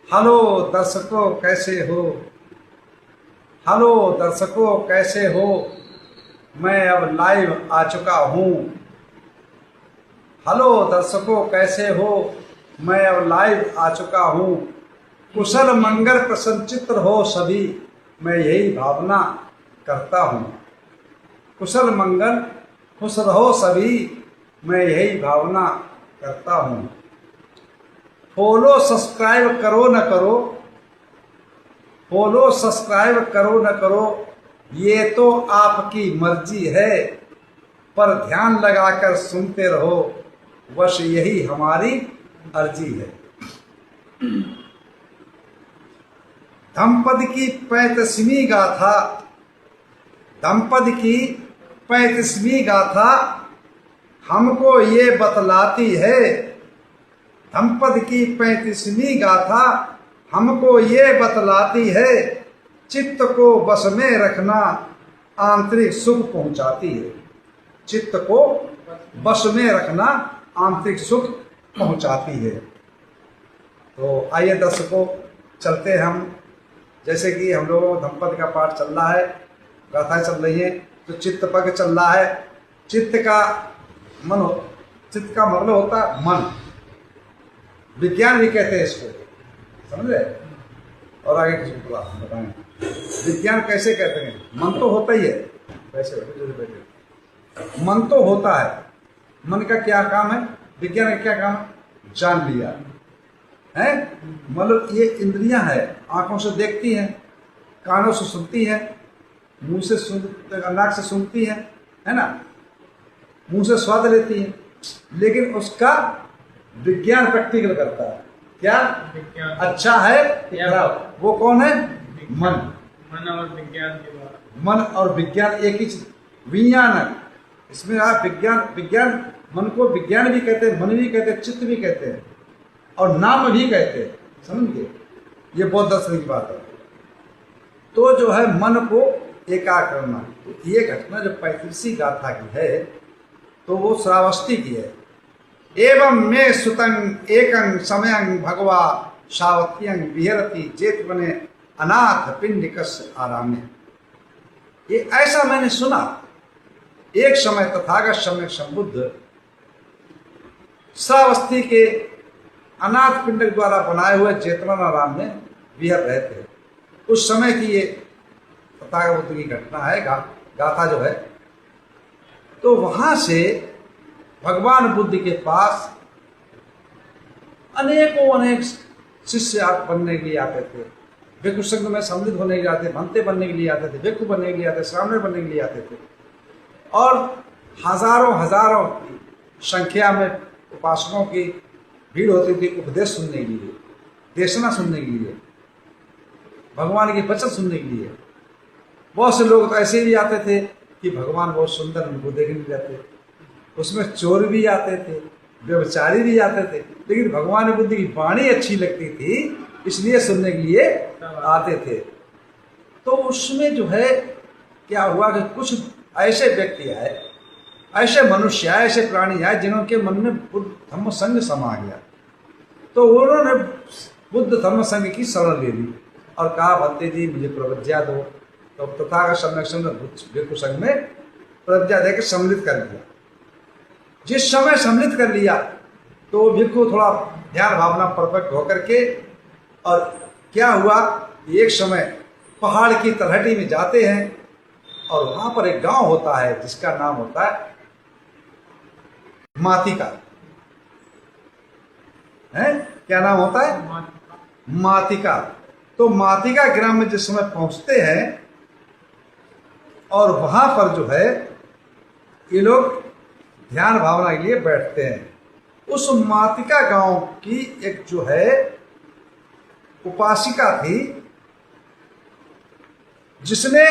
Hello दर्शकों कैसे हो। हेलो दर्शकों कैसे हो। मैं अब लाइव आ चुका हूँ। हेलो दर्शकों कैसे हो। मैं अब लाइव आ चुका हूँ। कुशल मंगल प्रसन्नचित्त हो सभी, मैं यही भावना करता हूँ। कुशल मंगल खुश रहो सभी, मैं यही भावना करता हूँ। फॉलो सब्सक्राइब करो न करो, फॉलो सब्सक्राइब करो न करो, ये तो आपकी मर्जी है, पर ध्यान लगाकर सुनते रहो, बस यही हमारी अर्जी है। धम्पद की 35वीं गाथा, धम्पद की 35वीं गाथा हमको ये बतलाती है। धम्पद की 35वीं गाथा हमको ये बतलाती है, चित्त को बस में रखना आंतरिक सुख पहुंचाती है। चित्त को बस में रखना आंतरिक सुख पहुंचाती है। तो आइए दर्शकों चलते हैं हम। जैसे कि हम लोगों को धम्पद का पाठ चल रहा है, गाथाएं चल रही हैं, तो चित्त पग चल रहा है। चित्त का चित्त का मतलब होता है मन, विज्ञान भी कहते हैं इसको, समझ रहे। और आगे किसी को बताएं विज्ञान कैसे कहते हैं। मन तो होता ही है, वैसे बैठे मन तो होता है। मन का क्या काम है, विज्ञान का क्या काम है, जान लिया है। मतलब ये इंद्रियां हैं, आंखों से देखती हैं, कानों से सुनती हैं, मुंह से नाक से सुनती है ना, मुंह से स्वाद लेती हैं, लेकिन उसका विज्ञान प्रैक्टिकल करता है। क्या विज्ञान अच्छा है खराब, वो कौन है, मन। मन और विज्ञान के बाद मन और विज्ञान एक ही चीज, विज्ञान इसमें आप विज्ञान मन को विज्ञान भी कहते हैं, मन भी कहते हैं, चित्त भी कहते हैं, और नाम भी कहते हैं। समझिए, ये बौद्ध दर्शन की बात है। तो जो है मन को एकाग्र करना, तो ये घटना जो 35वीं गाथा की है, तो वो श्रावस्ती की है। एवं मे सुतंग एकं समयं भगवा सावत्यं विहरति जेत बने अनाथ पिंडिकस्य आरामे। ये ऐसा मैंने सुना, एक समय तथागत समय संबुद्ध श्रावस्ती के अनाथ पिंडक द्वारा बनाए हुए जेतवन आराम में विहर रहे थे। उस समय की ये तथागत बुद्ध की घटना है, गाथा जो है। तो वहां से भगवान बुद्ध के पास अनेक शिष्य बनने के लिए आते थे। भिक्षु संघ में सम्मिलित होने के लिए आते, भंते बनने के लिए आते थे, भिक्षु बनने के लिए आते, श्रावण बनने के लिए आते थे। और हजारों की संख्या में उपासकों की भीड़ होती थी उपदेश सुनने के लिए, देशना सुनने के लिए, भगवान की वचन सुनने के लिए। बहुत से लोग तो ऐसे भी आते थे कि भगवान बहुत सुंदर, उनको देखने जाते। उसमें चोर भी आते थे, व्यभिचारी भी आते थे, लेकिन भगवान बुद्ध की वाणी अच्छी लगती थी, इसलिए सुनने के लिए आते थे। तो उसमें जो है क्या हुआ कि कुछ ऐसे व्यक्ति आए, ऐसे मनुष्य आए, ऐसे प्राणी आए, जिनके मन में बुद्ध धम्म संघ समा गया। तो उन्होंने बुद्ध धम्म संघ की शरण ले ली और कहा, भंते जी मुझे प्रवज्ञा दो। तो तथागत सम्यक भिक्षु संघ में प्रवज्ञा देकर सम्मिलित कर दिया। जिस समय सम्मिलित कर लिया तो भिक्षु थोड़ा ध्यान भावना परफेक्ट होकर के, और क्या हुआ, एक समय पहाड़ की तलहटी में जाते हैं, और वहां पर एक गांव होता है जिसका नाम होता है मातिका। है क्या नाम होता है, मातिका। तो मातिका ग्राम में जिस समय पहुंचते हैं, और वहां पर जो है ये लोग ध्यान भावना के लिए बैठते हैं। उस मातिका गांव की एक जो है उपासिका थी, जिसने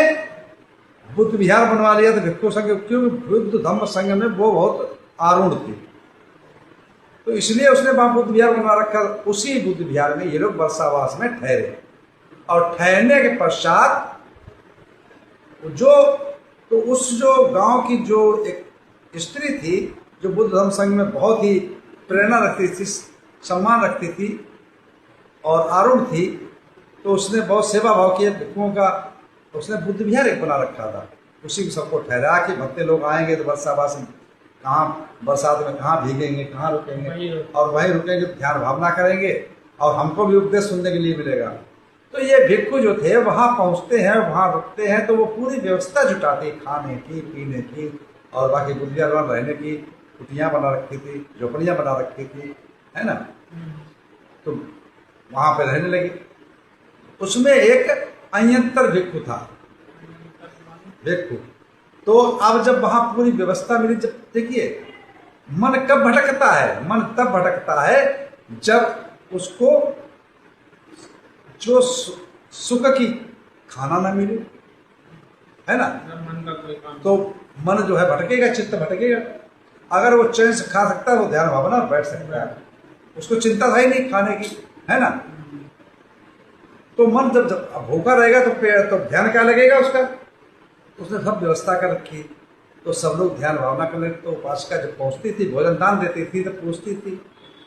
बुद्ध विहार बनवा लिया था भिक्षु संघ, क्योंकि बुद्ध धम्म संघ में वो बहुत आरूढ़ थी, तो इसलिए उसने वहां बुद्ध विहार बनवा रखा। उसी बुद्ध विहार में ये लोग वर्षावास में ठहरे, और ठहरने के पश्चात जो गांव की जो एक स्त्री थी, जो बुद्ध धम्म संघ में बहुत ही प्रेरणा रखती थी, सम्मान रखती थी, और आरूढ़ थी, तो उसने बहुत सेवा भाव किए भिक्षुओं का। उसने बुद्ध विहार एक बना रखा था, उसी को सबको ठहरा कि भक्ते लोग आएंगे तो वर्षावास कहाँ, बरसात में कहाँ भीगेंगे, कहाँ रुकेंगे, और वहीं रुकेंगे तो ध्यान भावना करेंगे और हमको भी उपदेश सुनने के लिए मिलेगा। तो ये भिक्षु जो थे वहाँ पहुँचते हैं, वहाँ रुकते हैं, तो वो पूरी व्यवस्था जुटाते, खाने की, पीने की, और बाकी बुद्ध विहार में रहने की कुटियाँ बना रखी थी, झोपड़ियाँ बना रखी थी, है ना। तो वहाँ पे रहने लगे। उसमें एक अयंतर भिक्षु था, भिक्षु। तो अब जब वहाँ पूरी व्यवस्था मिली, जब देखिए मन कब भटकता है, मन तब भटकता है जब उसको जो सुख की खाना ना मिले, है ना। मन का कोई काम तो मन जो है भटकेगा, चित्त भटकेगा। अगर वो चैन से खा सकता है वो ध्यान भावना बैठ सकता है, उसको चिंता था ही नहीं खाने की, है ना। तो मन जब जब भूखा रहेगा तो ध्यान क्या लगेगा उसका। उसने सब व्यवस्था कर रखी, तो सब लोग ध्यान भावना कर लेते। तो उपासिका जब पहुँचती थी, भोजन दान देती थी, तो पूछती थी,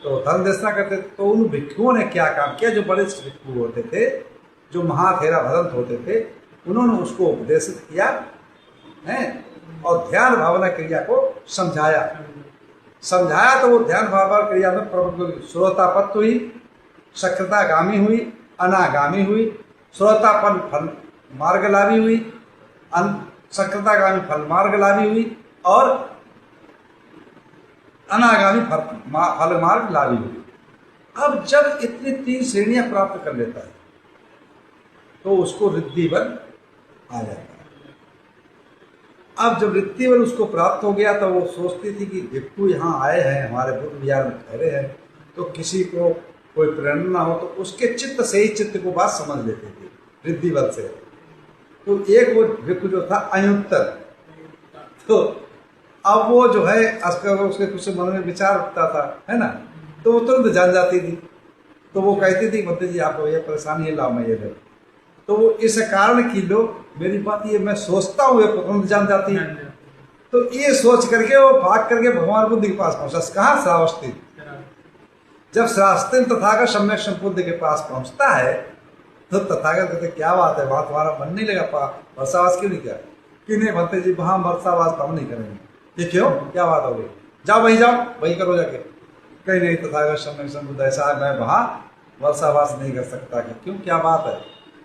तो धन देशना करते थे। तो उन भिक्षुओं ने क्या काम किया, जो बड़े भिक्षु होते थे, जो महाथेरा भदंत होते थे, उन्होंने उसको उपदेशित किया है और ध्यान भावना क्रिया को समझाया। तो वो ध्यान भावना क्रिया में प्रबुद्ध श्रोतापत्त हुई, सकृतागामी हुई, अनागामी हुई। श्रोतापन फल मार्गलाभी हुई, सकृतागामी फल मार्गलाभी हुई, और अनागामी फल मार्ग लाभी हुई। अब जब इतनी 3 श्रेणियां प्राप्त कर लेता है तो उसको रिद्धि बल आ जाता है। अब जब रिद्धि बल उसको प्राप्त हो गया तो वो सोचती थी कि भिक्षु यहाँ आए हैं, हमारे बुद्ध विहार में ठहरे हैं, तो किसी को कोई प्रेरणा ना हो तो उसके चित्त से ही चित्त को बात समझ लेती थी रिद्धि बल से। तो एक वो भिक्षु जो था अयुत्तर, तो अब वो जो है उसके कुछ मन में विचार उठता था, है ना, तो वो तुरंत जान जाती थी। तो वो कहती थी मंत्री जी आपको ये परेशानी है, लाओ मैं ये दे। तो वो इस कारण की लो मेरी बात ये मैं सोचता हूँ, ये तुरंत जान जाती है। तो ये सोच करके वो भाग करके भगवान बुद्ध के पास पहुंचा। कहाँ? श्रावस्ती। जब श्रावस्ती तथागत सम्यक संबुद्ध के पास पहुंचता है तो तथागत कहते क्या बात है, वहां तुम्हारा मन नहीं लगा, वर्षावास क्यों नहीं किया? कि नहीं भंते जी वहां वर्षावास तो हम नहीं करेंगे। ये क्यों, क्या बात हो गई? जाओ वही करो जाके। कहीं नहीं, तथागत सम्यक संबुद्ध ऐसा है, मैं वहां वर्षावास नहीं कर सकता। क्यों, क्या बात है?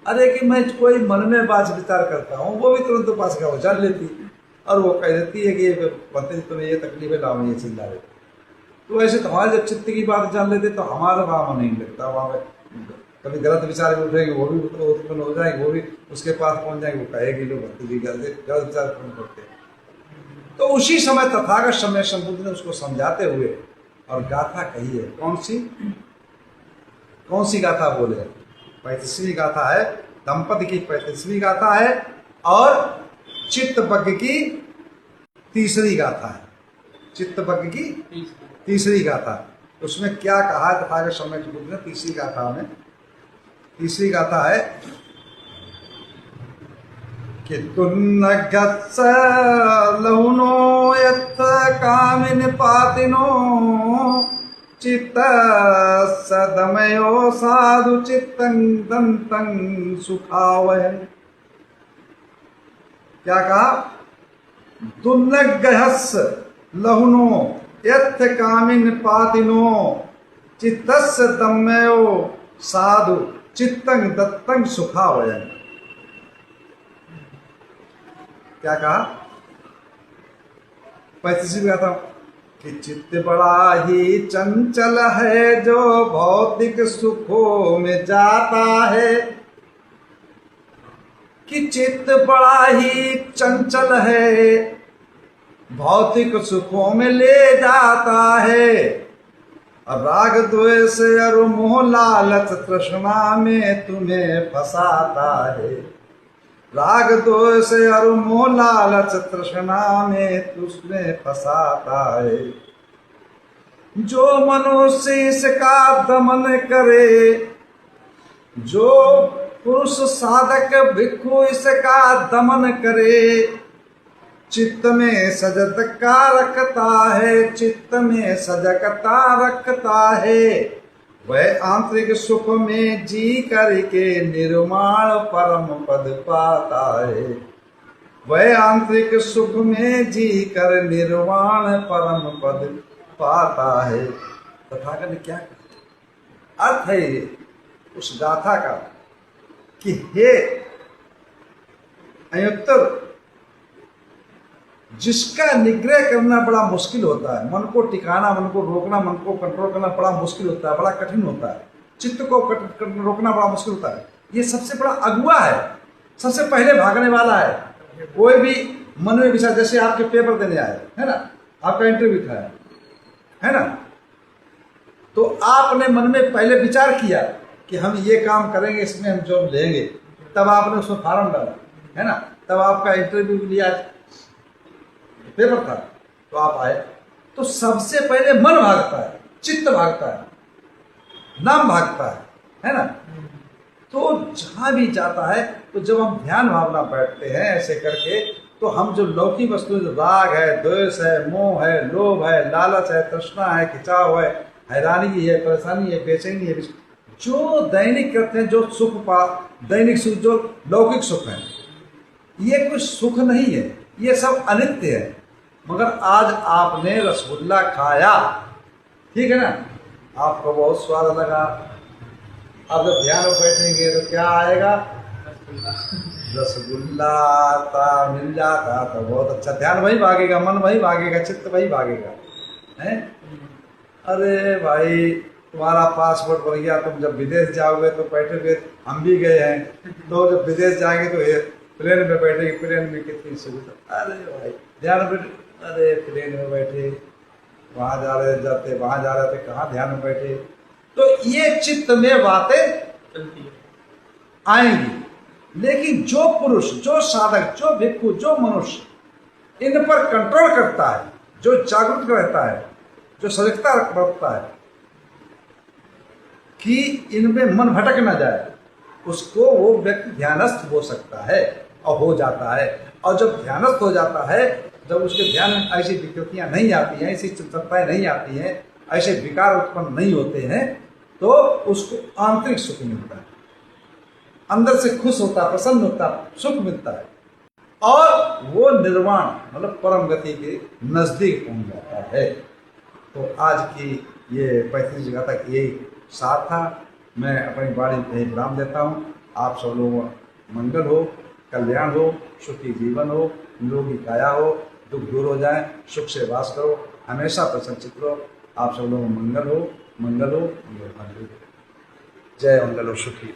अरे कि मैं कोई मन में बात विचार करता हूँ, वो भी तुरंत उपासिका वो जान लेती और वो कह देती है कि भंते जी तुम्हें ये तकलीफ है, लाओ ये चिल्ला रहे। तो ऐसे तुम्हारे जब चित्त की बात जान लेते तो हमारा वहां नहीं लगता। वहां पे कभी गलत विचार भी उठेगी, वो भी उत्पन्न हो जाएगी, वो भी उसके पास पहुंच जाएगी, वो कहेगी लोग भक्ति जी गलत विचार उत्पन्न करते हैं। तो उसी समय तथागत सम्यक संबुद्ध ने उसको समझाते हुए और गाथा कही है। कौन सी गाथा बोले? 35वीं गाथा है, दंपति की 35वीं गाथा है और चित्तवज्ञ की 3री गाथा है। चित्तवज्ञ की 3री गाथा, उसमें क्या कहा तथागत सम्यक संबुद्ध ने 3री गाथा में? 3री गाथा है कि तुन्न गत्स लहुनो यत्थ कामिन पातिनो चित्त सदमयो साधु चित्तं दंतं सुखावह। क्या कहा? तुन्न गहस लहुनो यत्थ कामिन पातिनो चित्तस्य दमयो साधु चित्तं दत्तं सुखावह। क्या कहा? 35वीं गाथा कि चित्त बड़ा ही चंचल है जो भौतिक सुखों में जाता है। कि चित्त बड़ा ही चंचल है, भौतिक सुखों में ले जाता है। राग द्वेष और मोह लालच तृष्णा में तुम्हें फंसाता है। राग दोष और मोह लालच तृष्णा में तुझमें फंसाता है। जो मनुष्य इसका दमन करे, जो पुरुष साधक भिक्षु इसका दमन करे, चित्त में सजगता रखता है, चित्त में सजगता रखता है। वह आंतरिक सुख में जी करके निर्वाण परम पद पाता है। वह आंतरिक सुख में जी कर निर्वाण परम पद पाता है। तथागत ने क्या कहा? अर्थ है ये उस गाथा का कि हे अयोत्तर, जिसका निग्रह करना बड़ा मुश्किल होता है, मन को टिकाना, मन को रोकना, मन को कंट्रोल करना बड़ा मुश्किल होता है, बड़ा कठिन होता है, चित्त को रोकना बड़ा मुश्किल होता है, ये सबसे बड़ा अगुआ है, सबसे पहले भागने वाला है। कोई भी मन में विचार, जैसे आपके पेपर देने आए है ना, आपका इंटरव्यू था है ना, तो आपने मन में पहले विचार किया कि हम ये काम करेंगे, इसमें हम जॉब लेंगे, तब आपने उसमें फॉर्म डाला है ना, तब आपका इंटरव्यू लिया, पेपर था, तो आप आए। तो सबसे पहले मन भागता है, चित्त भागता है, नाम भागता है ना। तो जहां भी जाता है, तो जब हम ध्यान भावना बैठते हैं ऐसे करके, तो हम जो लौकिक वस्तु, जो राग है, द्वेष है, मोह है, लोभ है, लालच है, तृष्णा है, खिंचाव है, हैरानी है, परेशानी है, बेचैनी है, जो दैनिक करते हैं, जो सुख पा, दैनिक सुख, जो लौकिक सुख है, ये कुछ सुख नहीं है, ये सब अनित्य है। मगर आज आपने रसगुल्ला खाया, ठीक है ना, आपको बहुत स्वाद लगा, अब जब ध्यान में बैठेंगे तो क्या आएगा? रसगुल्ला आता, मिल जाता तो बहुत अच्छा, ध्यान वही भागेगा, मन वही भागेगा, चित्त वही भागेगा है। अरे भाई, तुम्हारा पासपोर्ट बन गया, तुम जब विदेश जाओगे तो बैठोगे, हम भी गए हैं, तो जब विदेश जाएंगे तो प्लेन में बैठेंगे, प्लेन में कितनी सुविधा, अरे भाई ध्यान में, अरे प्लेन में बैठे, वहां जा रहे जाते, वहां जा रहे थे, कहाँ ध्यान में बैठे। तो ये चित्त में बातें आएंगी। लेकिन जो पुरुष, जो साधक, जो भिक्षु, जो मनुष्य इन पर कंट्रोल करता है, जो जागरूक रहता है, जो सजगता रखता है कि इनमें मन भटक न जाए, उसको वो व्यक्ति ध्यानस्थ हो सकता है और हो जाता है। और जब ध्यानस्थ हो जाता है, जब उसके ध्यान में ऐसी विकृतियां नहीं आती हैं, ऐसी चंचलताएं नहीं आती हैं, ऐसे विकार उत्पन्न नहीं होते हैं, तो उसको आंतरिक सुख मिलता है, अंदर से खुश होता है, प्रसन्न होता है, सुख मिलता है, और वो निर्वाण मतलब परम गति के नजदीक पहुंच जाता है। तो आज की ये 35 जगह तक यही साथ था। मैं अपनी वाणी यही विराम देता हूँ। आप सब लोगों मंगल हो, कल्याण हो, सुखी जीवन हो, निरोगी काया हो, दुख दूर हो जाए, सुख से वास करो, हमेशा प्रसन्नचित्त रहो। आप सब लोगों मंगल हो, मंगल हो, मंगल हो। जय मंगल हो, सुखी।